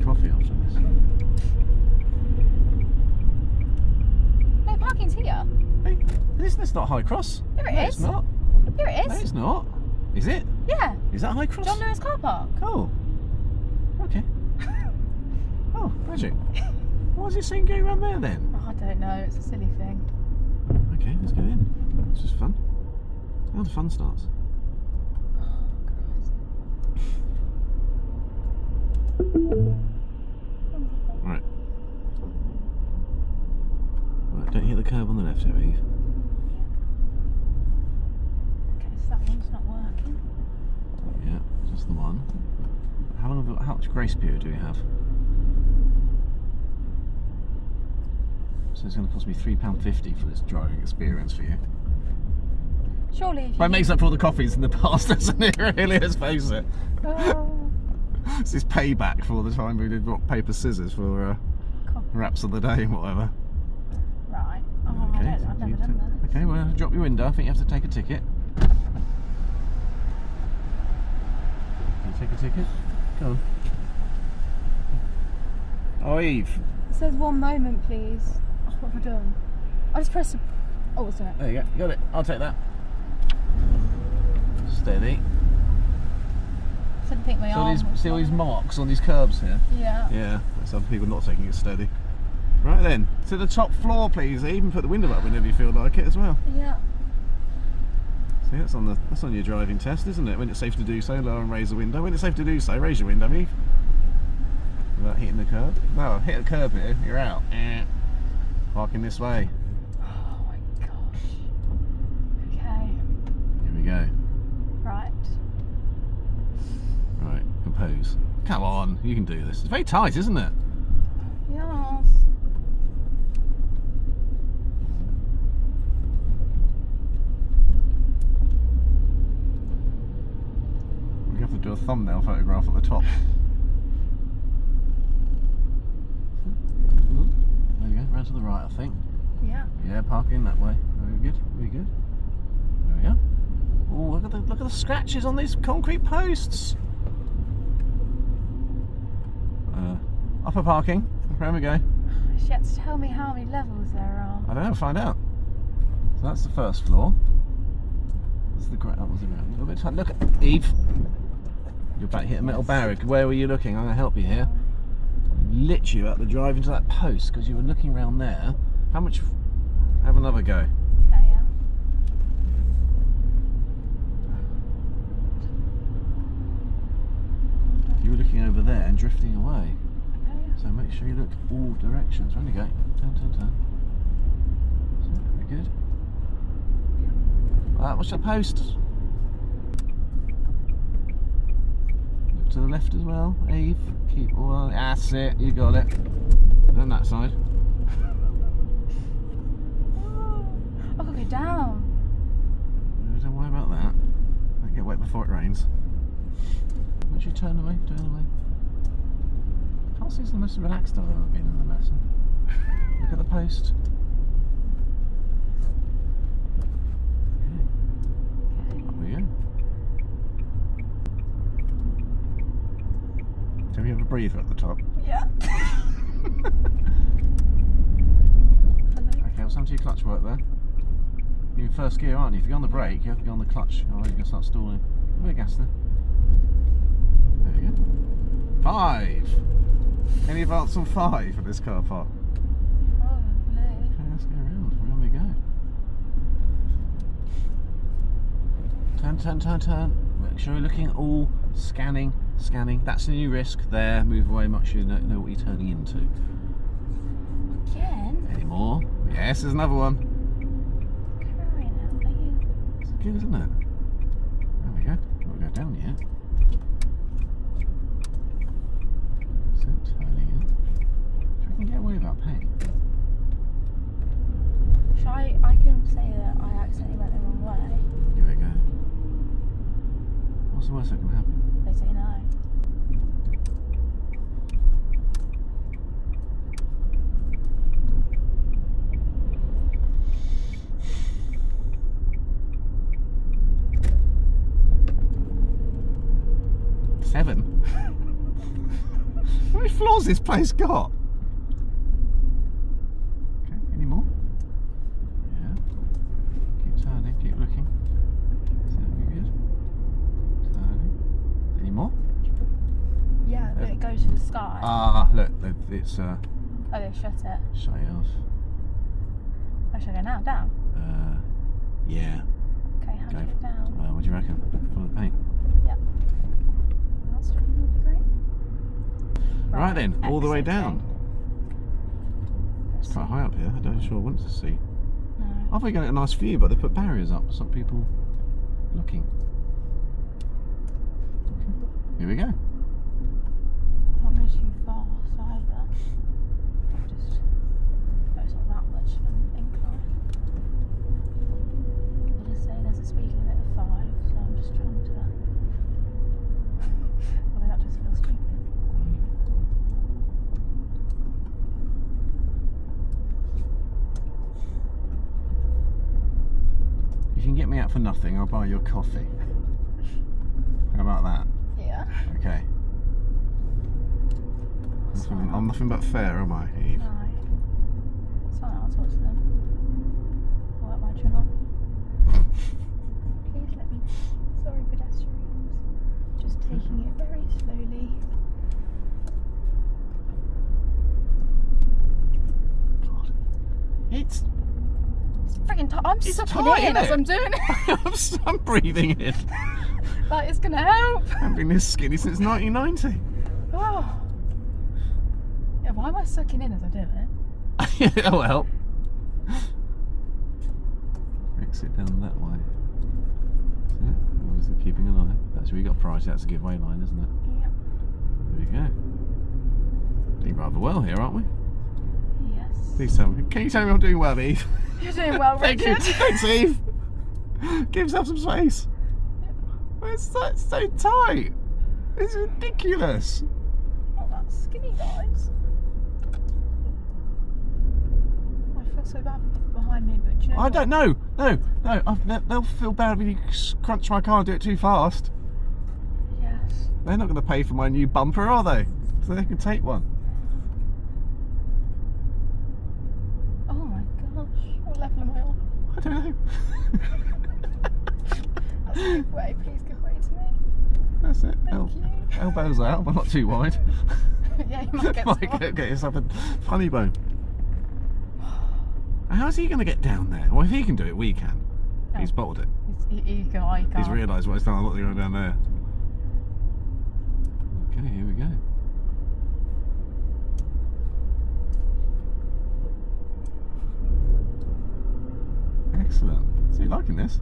coffee after this. No, parking's here. Hey, that's not Highcross. There it No, is. it's not. Here it No, is. it's not. Is it? Yeah. Is that Highcross? John Lewis Car Park. Oh. Okay. Oh, magic. Why is it saying go around there then? Oh, I don't know. It's a silly thing. Okay, let's go in. This is fun. Now the fun starts. Right. Right, don't hit the curb on the left here, Eve. Okay, so that one's not working. Yeah, just the one. How much grace period do we have? So it's going to cost me £3.50 for this driving experience for you. Surely if you... But it makes up for all the coffees in the past, doesn't it? Really, let's face it. Oh. This is payback for all the time we did rock, paper, scissors for wraps of the day and whatever. Right. Oh, Okay, I've never done that. Okay, well, drop your window. I think you have to take a ticket. Can you take a ticket? Go on. Oh, Eve. It says 1 moment, please. Oh, what have I done? I just pressed. Oh, it's done it. There you go. Got it. I'll take that. Steady. I didn't think my arm was See all these on it. marks on these curbs here? Yeah. Yeah, that's other people not taking it steady. Right then, to the top floor, please. Even put the window up whenever you feel like it as well. Yeah. See, that's on your driving test, isn't it? When it's safe to do so, lower and raise the window. When it's safe to do so, raise your window, Eve. Without hitting the curb. No, hit the curb here, you're out. Parking this way. Oh my gosh. Okay. Here we go. Right. Right, compose. Come on, you can do this. It's very tight, isn't it? Yes. We have to do a thumbnail photograph at the top. There you go, round to the right, I think. Yeah. Yeah, parking that way. Very good, very good. There we are. Oh, look at the scratches on these concrete posts. Upper parking. There we go. She had to tell me how many levels there are. I don't know. Find out. So that's the first floor. That's the ground. That was the ground. A little bit tight. Look at Eve. You're back here, metal barrier. Where were you looking? I'm going to help you here. Literally about to drive into that post because you were looking around there. How much? Have another go. Okay, yeah. You were looking over there and drifting away. Okay, yeah. So make sure you look all directions. Round you go. Turn, turn, turn. So, very good. Watch that post. Look to the left as well. Eve. Keep all. That's it. You got it. And that side. I've got to go down. Don't worry about that. Don't get wet before it rains. Once you turn away, turn away. Can't see it's the most relaxed I've ever been in the lesson. Look at the post. Okay. Up we go. Do we have a breather at the top? Yeah. Okay, what's happened to your clutch work there? You're in first gear, aren't you? If you're on the brake, you have to be on the clutch, or you're going to start stalling. Give me a gas there. There you go. 5! Any advance on 5 for this car park? Probably. Okay, let's go around. Around we go. Turn, turn, turn, turn. Make sure you're looking all scanning, scanning. That's the new risk. There, move away much so you know what you're turning into. Again? Any more? Yes, there's another one. Crying out loud. It's good, isn't it? There we go. We'll go down yet. So, turning in. So we can get away without paying. I can say that I accidentally went the wrong way. Here we go. What's the worst that can happen? They say no. Seven? Very floors this place got? Okay, any more? Yeah. Keep turning, keep looking. Is that good? Turning. Any more? Yeah, but it goes to the sky. Ah, look, it's Oh, they shut it. shut it off. Where should I go now? Down? Yeah. Okay, how do I Go. get down? What do you reckon? Follow the paint. Yep. That's would be great. Right then, all the way exiting. down. Let's It's quite see. high up here. I don't sure want to see. No. I thought we got a nice view, but they put barriers up to stop people looking. Okay. Here we go. Not going too fast either. Just, no, it's not that much of an incline. I'll just say there's a speed limit of 5, so I'm just trying to. Although that just feels stupid. If you can get me out for nothing, I'll buy you a coffee. How about that? Yeah. Okay. I'm nothing but fair, am I, Eve? No. It's fine, I'll talk to them. I'll let my job. Please let me. Sorry, pedestrians. Just taking it very slowly. God. It's It's friggin' tight. I'm It's sucking tight, it in isn't as it? I'm doing it. I'm breathing in. Like, it's gonna help. I haven't been this skinny since 1990. Oh. Yeah, why am I sucking in as I do it? Oh well. Exit down that way. Yeah, well, is it keeping an eye? That's where you got priority. That's a giveaway line, isn't it? Yep. There you go. Doing rather well here, aren't we? Yes. Please tell me. Can you tell me I'm doing well, Eve? You're doing well, Thank you. Richard. Thanks, Eve. Give yourself some space. It's so tight. It's ridiculous. Not that skinny, guys. I feel so bad for people behind me, but do you know I what? don't know. No. They'll feel bad when you crunch my car and do it too fast. Yes. They're not going to pay for my new bumper, are they? So they can take one. Oh my gosh. What level am I on? I don't know. That's a give way. Please give way to me. That's it. Thank you. Elbows out, but not too wide. Yeah, you might get Might spot. get yourself a funny bone. How's he going to get down there? Well, if he can do it, we can. Oh. He's bottled it. He can't. He's realised what he's done. I'm not going down there. Okay, here we go. Excellent. So you liking this?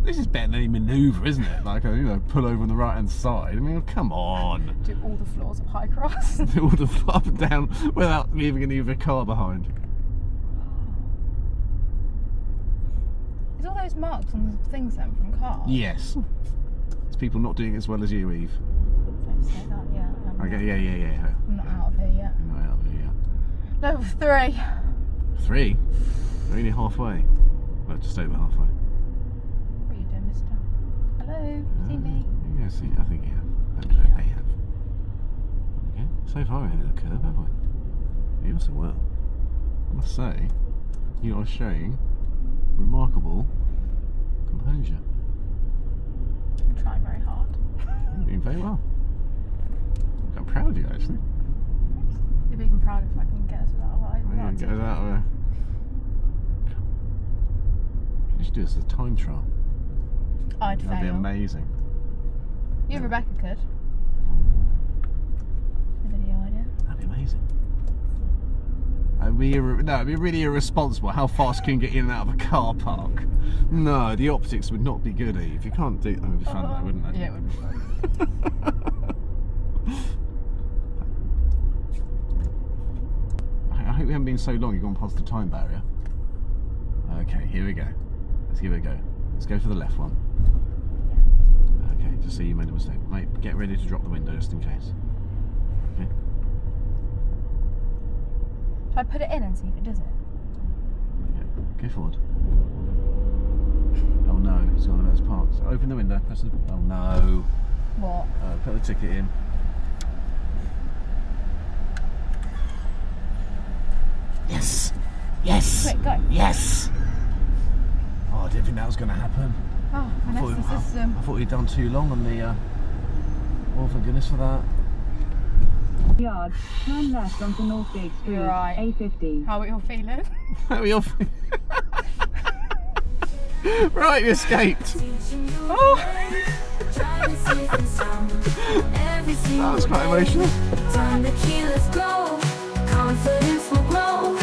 This is better than any manoeuvre, isn't it? Like, pull over on the right hand side. I mean, come on. Do all the floors of Highcross. Do all the up and down without leaving any of a car behind. Is all those marks on the things then from cars? Yes. It's people not doing as well as you, Eve. Don't say that yet. Okay, yeah. I'm not out of here yet. You're not out of here yet. Level 3. 3? We're only halfway. Well, just over halfway. What are you doing, mister? Hello? See me? Yeah, see, I think you have. They have. Okay, so far ahead of the curve, have we? You also well. I must say, you are showing remarkable composure. I'm trying very hard. You're doing very well. I'm proud of you, actually. You'll be even prouder if I can get us without a live. Yeah, get it out of there. You should do this as a time trial. I'd That'd be fail. amazing. You and Rebecca could. A video idea. That'd be amazing. It'd be really irresponsible. How fast can you get in and out of a car park? No, the optics would not be good, Eve. You can't do. That would be fun, though, wouldn't it? Yeah, it would be fun. I hope we haven't been so long. You've gone past the time barrier. Okay, here we go. Let's give it a go. Let's go for the left one. Okay, just see you made a mistake. Mate, get ready to drop the window just in case. Okay. Should I put it in and see if it does it? Yeah, go forward. Oh no, it's one of those parts. Open the window, press the. Oh no. What? Put the ticket in. Yes! Yes! Quick, go. Yes! Oh, I didn't think that was going to happen. Oh, I thought, finesse the system. I thought we'd done too long on the... oh, thank goodness for that. Yards, turn left onto North Gate Street, You're right. A50. How are we all feeling? How are you off? Right, you escaped. Oh! That was quite emotional. Time to keep us go. Confidence will grow.